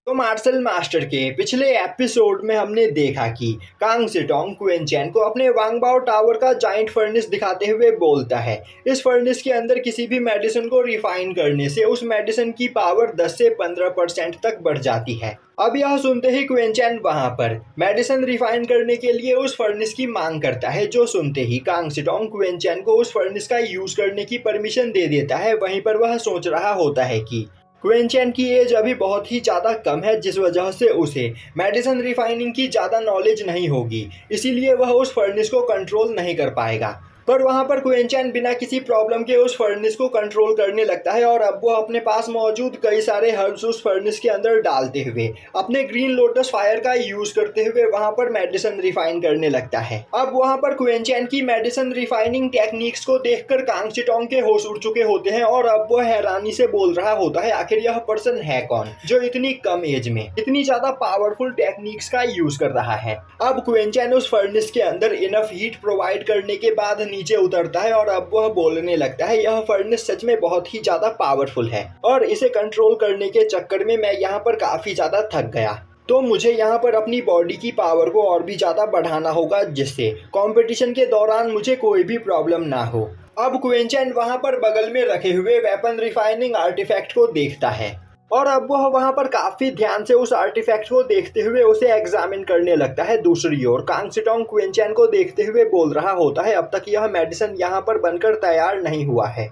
तो martial master के पिछले एपिसोड में हमने देखा कि कांग सेटोंग क्वेनचैन को अपने वांगबाओ टावर का जाइंट फर्नेस दिखाते हुए बोलता है। इस फर्नेस के अंदर किसी भी मेडिसिन को रिफाइन करने से उस मेडिसिन की पावर 10 से 15% तक बढ़ जाती है। अब यह सुनते ही क्वेनचैन वहां पर मेडिसिन रिफाइन करने के लिए उस फर्नेस की मांग करता है, जो सुनते ही कांग सेटोंग क्वेनचैन को उस फर्नेस का यूज करने की परमिशन दे देता है। वहीं पर वह सोच रहा होता है कि क्वेनचैन की एज अभी बहुत ही ज़्यादा कम है, जिस वजह से उसे मेडिसिन रिफाइनिंग की ज़्यादा नॉलेज नहीं होगी, इसीलिए वह उस फर्नेस को कंट्रोल नहीं कर पाएगा। पर वहाँ पर क्वेनचैन बिना किसी प्रॉब्लम के उस फर्नेस को कंट्रोल करने लगता है और अब वो अपने पास मौजूद कई सारे हर्ब्स उस फर्नेस के अंदर डालते हुए अपने ग्रीन लोटस फायर का यूज करते हुए वहाँ पर मेडिसिन रिफाइन करने लगता है। अब वहाँ पर क्वेनचैन की मेडिसिन रिफाइनिंग टेक्निक्स को देखकर कांग सेटोंग के होश उड़ चुके होते हैं और अब वो हैरानी से बोल रहा होता है, आखिर यह पर्सन है कौन जो इतनी कम एज में इतनी ज्यादा पावरफुल टेक्निक्स का यूज कर रहा है। अब क्वेनचैन उस फर्नेस के अंदर इनफ हीट प्रोवाइड करने के बाद नीचे उतरता है और अब वह बोलने लगता है, यह फर्नेस सच में बहुत ही ज्यादा पावरफुल है और इसे कंट्रोल करने के चक्कर में मैं यहाँ पर काफी ज्यादा थक गया, तो मुझे यहाँ पर अपनी बॉडी की पावर को और भी ज़्यादा बढ़ाना होगा, जिससे कंपटीशन के दौरान मुझे कोई भी प्रॉब्लम ना हो। अब क्वेनचैन वहाँ पर बगल में रखे हुए वेपन रिफाइनिंग आर्टिफैक्ट को देखता है और अब वह वहाँ पर काफ़ी ध्यान से उस आर्टिफैक्ट को देखते हुए उसे एग्जामिन करने लगता है। दूसरी ओर कांग सेटोंग क्वेनचैन को देखते हुए बोल रहा होता है, अब तक यह मेडिसिन यहाँ पर बनकर तैयार नहीं हुआ है,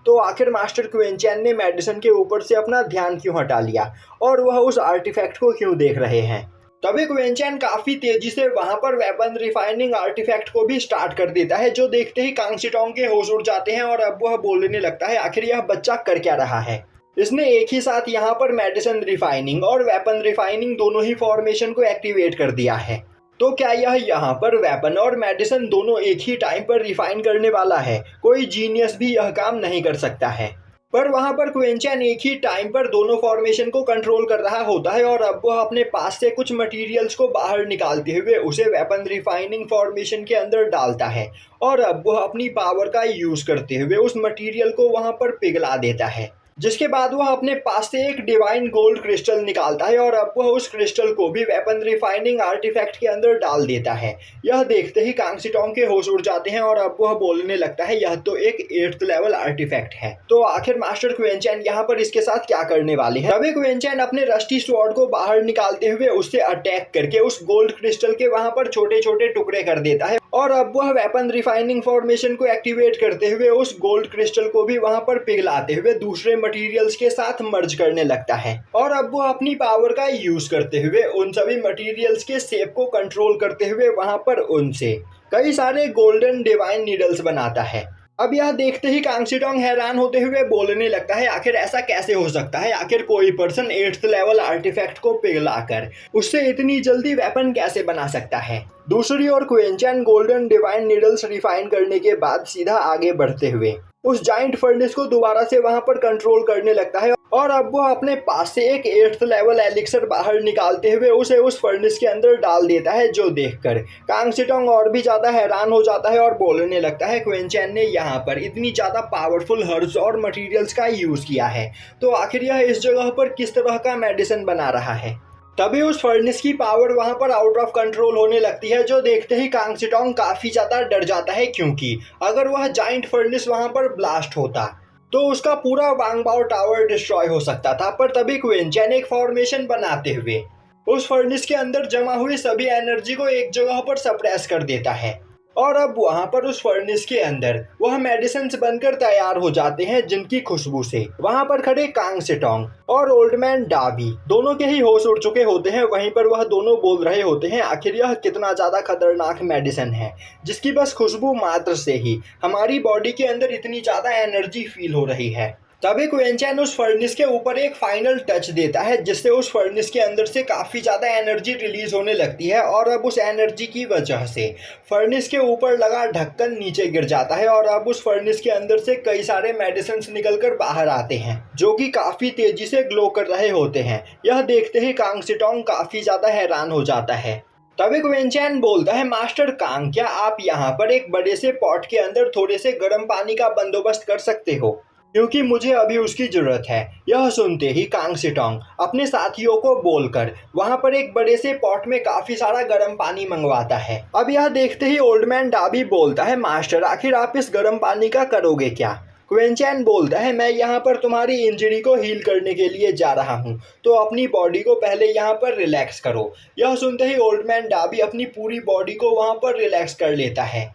तो आखिर मास्टर क्वेनचैन ने मेडिसिन के ऊपर से अपना ध्यान क्यों हटा लिया और वह उस आर्टिफैक्ट को क्यों देख रहे हैं। तभी क्वेनचैन काफी तेजी से वहां पर वेपन रिफाइनिंग आर्टिफैक्ट को भी स्टार्ट कर देता है, जो देखते ही कांग सेटोंग के होश उड़ जाते हैं और अब वह बोलने लगता है, आखिर यह बच्चा कर क्या रहा है। इसने एक ही साथ यहाँ पर मेडिसिन रिफाइनिंग और वेपन रिफाइनिंग दोनों ही फॉर्मेशन को एक्टिवेट कर दिया है, तो क्या यह यहाँ पर वेपन और मेडिसिन दोनों एक ही टाइम पर रिफाइन करने वाला है। कोई जीनियस भी यह काम नहीं कर सकता है। पर वहां पर क्वेनचैन एक ही टाइम पर दोनों फॉर्मेशन को कंट्रोल कर रहा होता है और अब वह अपने पास से कुछ मटेरियल्स को बाहर निकालते हुए उसे वेपन रिफाइनिंग फॉर्मेशन के अंदर डालता है और अब वह अपनी पावर का यूज करते हुए उस मटेरियल को वहां पर पिघला देता है, जिसके बाद वह अपने पास से एक डिवाइन गोल्ड क्रिस्टल निकालता है और अब वह उस क्रिस्टल को भी वेपन रिफाइनिंग आर्टिफैक्ट के अंदर डाल देता है। यह देखते ही कांग सेटोंग के होश उड़ जाते हैं और अब वह बोलने लगता है, यह तो एक 8th लेवल आर्टिफैक्ट है, तो आखिर मास्टर क्वेनचैन यहाँ पर इसके साथ क्या करने वाले हैं। तभी क्वेनचैन अपने रस्टी स्वॉर्ड को बाहर निकालते हुए उससे अटैक करके उस गोल्ड क्रिस्टल के वहां पर छोटे छोटे टुकड़े कर देता है और अब वह वेपन रिफाइनिंग फॉर्मेशन को एक्टिवेट करते हुए उस गोल्ड क्रिस्टल को भी वहां पर पिघलाते हुए दूसरे मटेरियल्स के साथ मर्ज करने लगता है और अब वह अपनी पावर का यूज करते हुए उन सभी मटेरियल्स के शेप को कंट्रोल करते हुए वहां पर उनसे कई सारे गोल्डन डिवाइन नीडल्स बनाता है। अब यह देखते ही कांग सेटोंग हैरान होते हुए बोलने लगता है, आखिर ऐसा कैसे हो सकता है, आखिर कोई पर्सन 8th लेवल आर्टिफैक्ट को पिघलाकर उससे इतनी जल्दी वेपन कैसे बना सकता है। दूसरी ओर क्वेनचैन गोल्डन डिवाइन नीडल्स रिफाइन करने के बाद सीधा आगे बढ़ते हुए उस जाइंट फर्नेस को दोबारा से वहां पर कंट्रोल करने लगता है और अब वो अपने पास से एक 8th लेवल एलिक्सर बाहर निकालते हुए उसे उस फर्नेस के अंदर डाल देता है, जो देखकर कांग सेटोंग और भी ज्यादा हैरान हो जाता है और बोलने लगता है, क्वेनचैन ने यहाँ पर इतनी ज्यादा पावरफुल हर्ब्स और मटेरियल्स का यूज किया है, तो आखिर यह इस जगह पर किस तरह का मेडिसिन बना रहा है। तभी उस फर्नेस की पावर वहां पर आउट ऑफ कंट्रोल होने लगती है, जो देखते ही कांग सेटोंग काफी ज्यादा डर जाता है, क्योंकि अगर वह जाइंट फर्नेस वहां पर ब्लास्ट होता तो उसका पूरा वांगबाओ टावर डिस्ट्रॉय हो सकता था। पर तभी क्वेनचैन एक फॉर्मेशन बनाते हुए उस फर्नेस के अंदर जमा हुई सभी एनर्जी को एक जगह पर सप्रेस कर देता है और अब वहां पर उस फर्नेस के अंदर वह मेडिसिन्स बनकर तैयार हो जाते हैं, जिनकी खुशबू से वहां पर खड़े कांग सेटोंग और ओल्ड मैन डाबी दोनों के ही होश उड़ चुके होते हैं। वहीं पर वह दोनों बोल रहे होते हैं, आखिर यह कितना ज्यादा खतरनाक मेडिसिन है, जिसकी बस खुशबू मात्र से ही हमारी बॉडी के अंदर इतनी ज्यादा एनर्जी फील हो रही है। तभी क्वेनचैन उस फर्नेस के ऊपर एक फाइनल टच देता है, जिससे उस फर्नेस के अंदर से काफ़ी ज़्यादा एनर्जी रिलीज होने लगती है और अब उस एनर्जी की वजह से फर्नेस के ऊपर लगा ढक्कन नीचे गिर जाता है और अब उस फर्नेस के अंदर से कई सारे मेडिसिन्स निकलकर बाहर आते हैं, जो कि काफ़ी तेजी से ग्लो कर रहे होते हैं। यह देखते ही कांग सेटोंग काफ़ी ज़्यादा हैरान हो जाता है। तभी क्वेनचैन बोलता है, मास्टर कांग, क्या आप यहाँ पर एक बड़े से पॉट के अंदर थोड़े से गर्म पानी का बंदोबस्त कर सकते हो। क्योंकि मुझे अभी उसकी ज़रूरत है। यह सुनते ही कांग सिटोंग अपने साथियों को बोलकर वहाँ पर एक बड़े से पॉट में काफ़ी सारा गर्म पानी मंगवाता है। अब यह देखते ही ओल्ड मैन डाबी बोलता है, मास्टर आखिर आप इस गर्म पानी का करोगे क्या? क्विंचैन बोलता है, मैं यहाँ पर तुम्हारी इंजरी को हील करने के लिए जा रहा हूँ, तो अपनी बॉडी को पहले यहाँ पर रिलैक्स करो। यह सुनते ही ओल्ड मैन डाबी अपनी पूरी बॉडी को वहाँ पर रिलैक्स कर लेता है।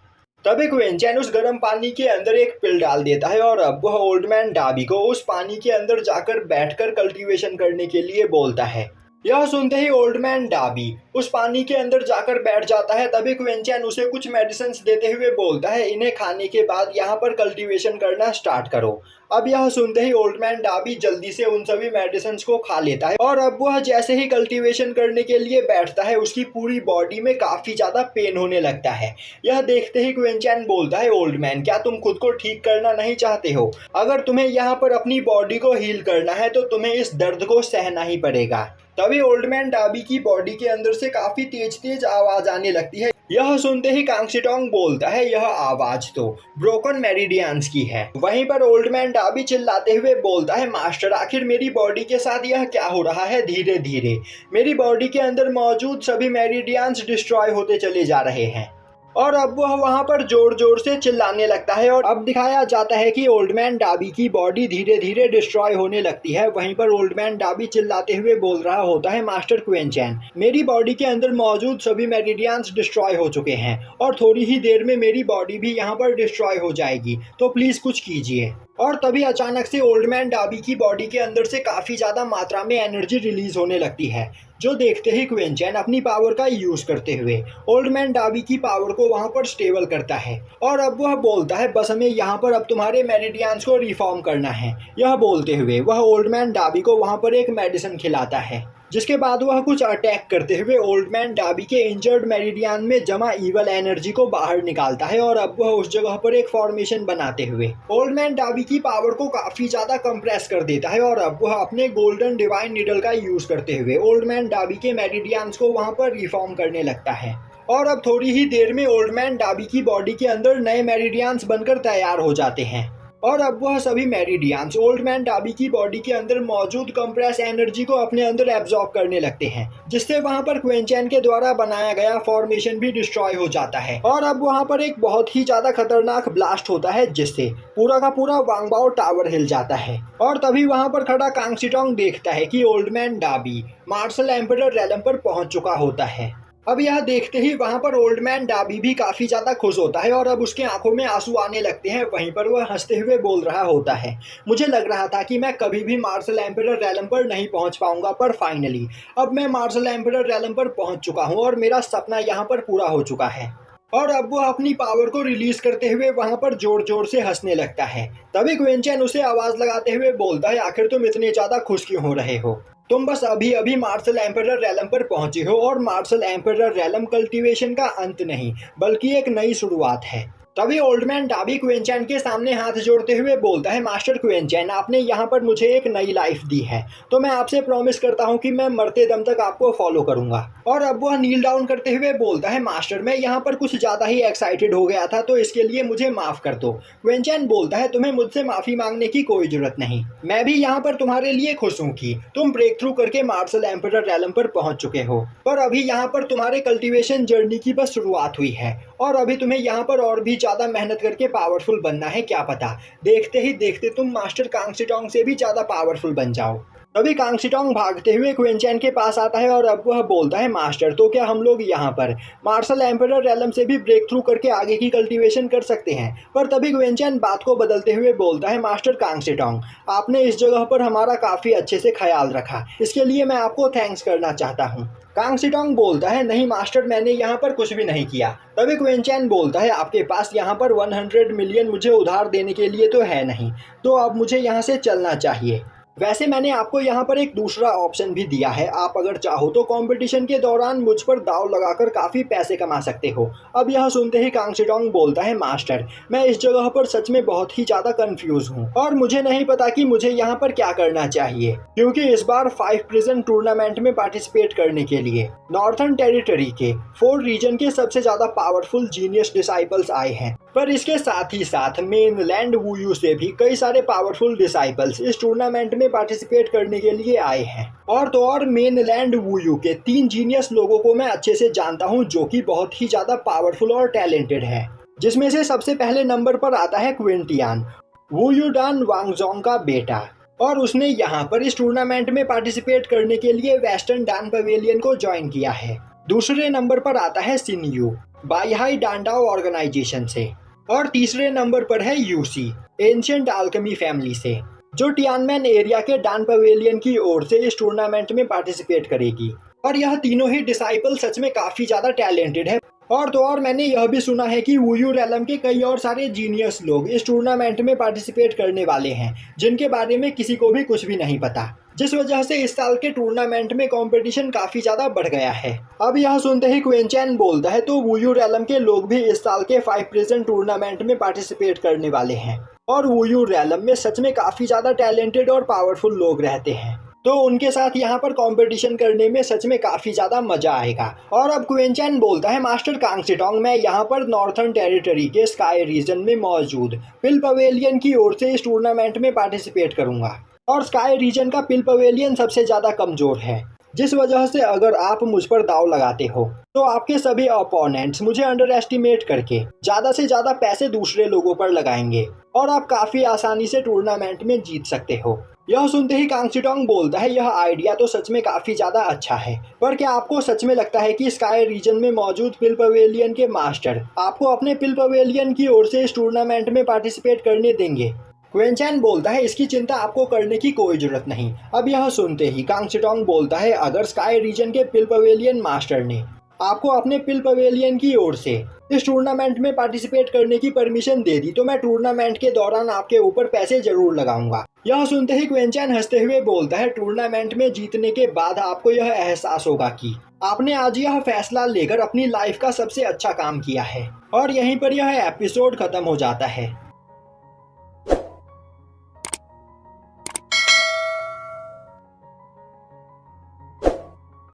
तभी क्विंचैन उस गर्म पानी के अंदर एक पिल डाल देता है और अब वह ओल्ड मैन डाबी को उस पानी के अंदर जाकर बैठकर कल्टीवेशन करने के लिए बोलता है। यह सुनते ही ओल्ड मैन डाबी उस पानी के अंदर जाकर बैठ जाता है। तभी क्विंचैन उसे कुछ मेडिसिन्स देते हुए बोलता है, इन्हें खाने के बाद यहाँ पर कल्टीवेशन करना स्टार्ट करो। अब यह सुनते ही ओल्ड मैन डाबी जल्दी से उन सभी मेडिसिन्स को खा लेता है और अब वह जैसे ही कल्टीवेशन करने के लिए बैठता है उसकी पूरी बॉडी में काफ़ी ज़्यादा पेन होने लगता है। यह देखते ही क्विंचैन बोलता है, ओल्ड मैन क्या तुम खुद को ठीक करना नहीं चाहते हो? अगर तुम्हें यहाँ पर अपनी बॉडी को हील करना है तो तुम्हें इस दर्द को सहना ही पड़ेगा। तभी ओल्ड मैन डाबी की बॉडी के अंदर से काफी तेज तेज आवाज आने लगती है। यह सुनते ही कांग सिटोंग बोलता है, यह आवाज तो ब्रोकन मेरिडियंस की है। वहीं पर ओल्ड मैन डाबी चिल्लाते हुए बोलता है, मास्टर आखिर मेरी बॉडी के साथ यह क्या हो रहा है? धीरे धीरे मेरी बॉडी के अंदर मौजूद सभी मेरिडियंस डिस्ट्रॉय होते चले जा रहे हैं। और अब वह वहाँ पर जोर जोर से चिल्लाने लगता है और अब दिखाया जाता है कि ओल्ड मैन डाबी की बॉडी धीरे धीरे डिस्ट्रॉय होने लगती है। वहीं पर ओल्ड मैन डाबी चिल्लाते हुए बोल रहा होता है, मास्टर क्विंचैन मेरी बॉडी के अंदर मौजूद सभी मेरिडियंस डिस्ट्रॉय हो चुके हैं और थोड़ी ही देर में मेरी बॉडी भी यहाँ पर डिस्ट्रॉय हो जाएगी, तो प्लीज़ कुछ कीजिए। और तभी अचानक से ओल्ड मैन डाबी की बॉडी के अंदर से काफ़ी ज़्यादा मात्रा में एनर्जी रिलीज होने लगती है, जो देखते ही क्विंचैन अपनी पावर का यूज़ करते हुए ओल्ड मैन डाबी की पावर को वहाँ पर स्टेबल करता है। और अब वह बोलता है, बस हमें यहाँ पर अब तुम्हारे मेरिडियंस को रिफॉर्म करना है। यह बोलते हुए वह ओल्ड मैन डाबी को वहाँ पर एक मेडिसिन खिलाता है, जिसके बाद वह कुछ अटैक करते हुए ओल्ड मैन डाबी के इंजर्ड मेरिडियन में जमा ईवल एनर्जी को बाहर निकालता है। और अब वह उस जगह पर एक फॉर्मेशन बनाते हुए ओल्ड मैन डाबी की पावर को काफ़ी ज़्यादा कंप्रेस कर देता है और अब वह अपने गोल्डन डिवाइन नीडल का यूज़ करते हुए ओल्ड मैन डाबी के मेरिडियंस को वहाँ पर रिफॉर्म करने लगता है। और अब थोड़ी ही देर में ओल्ड मैन डाबी की बॉडी के अंदर नए मेरिडियंस बनकर तैयार हो जाते हैं और अब वह सभी मेरिडियंस ओल्ड मैन डाबी की बॉडी के अंदर मौजूद कंप्रेस एनर्जी को अपने अंदर एब्जॉर्ब करने लगते हैं, जिससे वहां पर क्विंचैन के द्वारा बनाया गया फॉर्मेशन भी डिस्ट्रॉय हो जाता है। और अब वहां पर एक बहुत ही ज्यादा खतरनाक ब्लास्ट होता है, जिससे पूरा का पूरा वांगबाओ टावर हिल जाता है। और तभी वहां पर खड़ा कांग सिटोंग देखता है कि ओल्ड मैन डाबी मार्शल एम्परर रेलम पर पहुंच चुका होता है। अब यह देखते ही वहाँ पर ओल्ड मैन डाबी भी काफ़ी ज़्यादा खुश होता है और अब उसके आंखों में आंसू आने लगते हैं। वहीं पर वह हंसते हुए बोल रहा होता है, मुझे लग रहा था कि मैं कभी भी मार्शल एम्परर रेलम पर नहीं पहुँच पाऊंगा, पर फाइनली अब मैं मार्शल एम्परर रेलम पर पहुँच चुका हूँ और मेरा सपना यहाँ पर पूरा हो चुका है। और अब वो अपनी पावर को रिलीज करते हुए वहां पर जोर जोर से हंसने लगता है। तभी क्विंचैन उसे आवाज लगाते हुए बोलता है, आखिर तुम इतने ज्यादा खुश क्यों हो रहे हो? तुम बस अभी अभी मार्शल एम्परर रेलम पर पहुंचे हो और मार्शल एम्परर रेलम कल्टीवेशन का अंत नहीं बल्कि एक नई शुरुआत है। तभी ओल्ड मैन डाबी क्विंचैन के सामने हाथ जोड़ते हुए बोलता है, मास्टर क्विंचैन आपने यहाँ पर मुझे एक नई लाइफ दी है, तो मैं आपसे प्रॉमिस करता हूँ कि मैं मरते दम तक आपको फॉलो करूँगा। और अब वह नील डाउन करते हुए बोलता है, मास्टर मैं यहाँ पर कुछ ज़्यादा ही एक्साइटेड हो गया था, तो इसके लिए मुझे माफ़ कर दो। क्विंचैन बोलता है, तुम्हें मुझसे माफ़ी मांगने की कोई ज़रूरत नहीं, मैं भी यहाँ पर तुम्हारे लिए खुश हूँ कि तुम ब्रेक थ्रू करके मार्शल एम्परर रेलम पर पहुँच चुके हो, पर अभी यहाँ पर तुम्हारे कल्टीवेशन जर्नी की बस शुरुआत हुई है और अभी तुम्हें यहाँ पर और भी ज़्यादा मेहनत करके पावरफुल बनना है। क्या पता देखते ही देखते तुम मास्टर कांग सिटोंग से भी ज़्यादा पावरफुल बन जाओ। तभी कांग सिटोंग भागते हुए क्विंचैन के पास आता है और अब वह बोलता है, मास्टर तो क्या हम लोग यहाँ पर मार्शल एम्परर रेलम से भी ब्रेक थ्रू करके आगे की कल्टीवेशन कर सकते हैं? पर तभी क्विंचैन बात को बदलते हुए बोलता है, मास्टर कांग सिटोंग आपने इस जगह पर हमारा काफ़ी अच्छे से ख्याल रखा, इसके लिए मैं आपको थैंक्स करना चाहता हूँ। कांग सिटोंग बोलता है, नहीं मास्टर मैंने यहाँ पर कुछ भी नहीं किया। तभी क्विंचैन बोलता है, आपके पास यहाँ पर 100 मिलियन मुझे उधार देने के लिए तो है नहीं, तो अब मुझे यहाँ से चलना चाहिए। वैसे मैंने आपको यहाँ पर एक दूसरा ऑप्शन भी दिया है, आप अगर चाहो तो कंपटीशन के दौरान मुझ पर दाव लगाकर काफ़ी पैसे कमा सकते हो। अब यह सुनते ही कांग सिटोंग बोलता है, मास्टर मैं इस जगह पर सच में बहुत ही ज़्यादा कंफ्यूज हूँ और मुझे नहीं पता कि मुझे यहाँ पर क्या करना चाहिए, क्योंकि इस बार 5 प्रिजन टूर्नामेंट में पार्टिसिपेट करने के लिए नॉर्थर्न टेरिटरी के 4 रीजन के सबसे ज़्यादा पावरफुल जीनियस डिसाइपल्स आए हैं पर इसके साथ ही साथ मेनलैंड वुयू से भी कई सारे पावरफुल डिसाइपल्स इस टूर्नामेंट में पार्टिसिपेट करने के लिए आए हैं। और तो और मेनलैंड वुयू के 3 जीनियस लोगों को मैं अच्छे से जानता हूँ जो कि बहुत ही ज़्यादा पावरफुल और टैलेंटेड है, जिसमें से सबसे पहले नंबर पर आता है क्विंटियान, वुयूडान वांगजोंग का बेटा, और उसने यहाँ पर इस टूर्नामेंट में पार्टिसिपेट करने के लिए वेस्टर्न डान पवेलियन को ज्वाइन किया है। दूसरे नंबर पर आता है सिनयू, बाईहाई डांडाओ ऑर्गेनाइजेशन से, और तीसरे नंबर पर है यूसी, एंशिएंट अल्केमी फैमिली से, जो टियानमेन एरिया के डान पवेलियन की ओर से इस टूर्नामेंट में पार्टिसिपेट करेगी। और यह तीनों ही डिसाइपल सच में काफ़ी ज़्यादा टैलेंटेड है। और तो और मैंने यह भी सुना है कि वुयू रैलम के कई और सारे जीनियस लोग इस टूर्नामेंट में पार्टिसिपेट करने वाले हैं, जिनके बारे में किसी को भी कुछ भी नहीं पता, जिस वजह से इस साल के टूर्नामेंट में कंपटीशन काफ़ी ज़्यादा बढ़ गया है। अब यह सुनते ही क्विंचैन बोलता है तो वुयू रैलम के लोग भी इस साल के 5 प्रेजेंट टूर्नामेंट में पार्टिसिपेट करने वाले हैं। और वुयू रैलम में सच में काफ़ी ज़्यादा टैलेंटेड और पावरफुल लोग रहते हैं, तो उनके साथ यहाँ पर कंपटीशन करने में सच में काफ़ी ज़्यादा मज़ा आएगा। और अब क्विंचैन बोलता है मास्टर कांग सिटोंग, मैं यहाँ पर नॉर्थर्न टेरिटरी के स्काई रीजन में मौजूद पिल पवेलियन की ओर से इस टूर्नामेंट में पार्टिसिपेट करूँगा। और स्काई रीजन का पिल पवेलियन सबसे ज़्यादा कमज़ोर है, जिस वजह से अगर आप मुझ पर दाव लगाते हो तो आपके सभी अपोनेंट्स मुझे अंडर एस्टिमेट करके ज़्यादा से ज़्यादा पैसे दूसरे लोगों पर लगाएंगे और आप काफ़ी आसानी से टूर्नामेंट में जीत सकते हो। यह सुनते ही कांग सिटोंग बोलता है यह आइडिया तो सच में काफ़ी ज़्यादा अच्छा है, पर क्या आपको सच में लगता है कि स्काई रीजन में मौजूद पिल पवेलियन के मास्टर आपको अपने पिल पवेलियन की ओर से इस टूर्नामेंट में पार्टिसिपेट करने देंगे? क्विंचैन बोलता है इसकी चिंता आपको करने की कोई ज़रूरत नहीं। अब यह सुनते ही कांग सिटोंग बोलता है अगर स्काई रीजन के पिल पवेलियन मास्टर ने आपको अपने पिल पवेलियन की ओर से इस टूर्नामेंट में पार्टिसिपेट करने की परमिशन दे दी तो मैं टूर्नामेंट के दौरान आपके ऊपर पैसे जरूर लगाऊंगा। यह सुनते ही क्विंचैन हंसते हुए बोलता है टूर्नामेंट में जीतने के बाद आपको यह एहसास होगा कि आपने आज यह फैसला लेकर अपनी लाइफ का सबसे अच्छा काम किया है। और यहीं पर यह एपिसोड खत्म हो जाता है।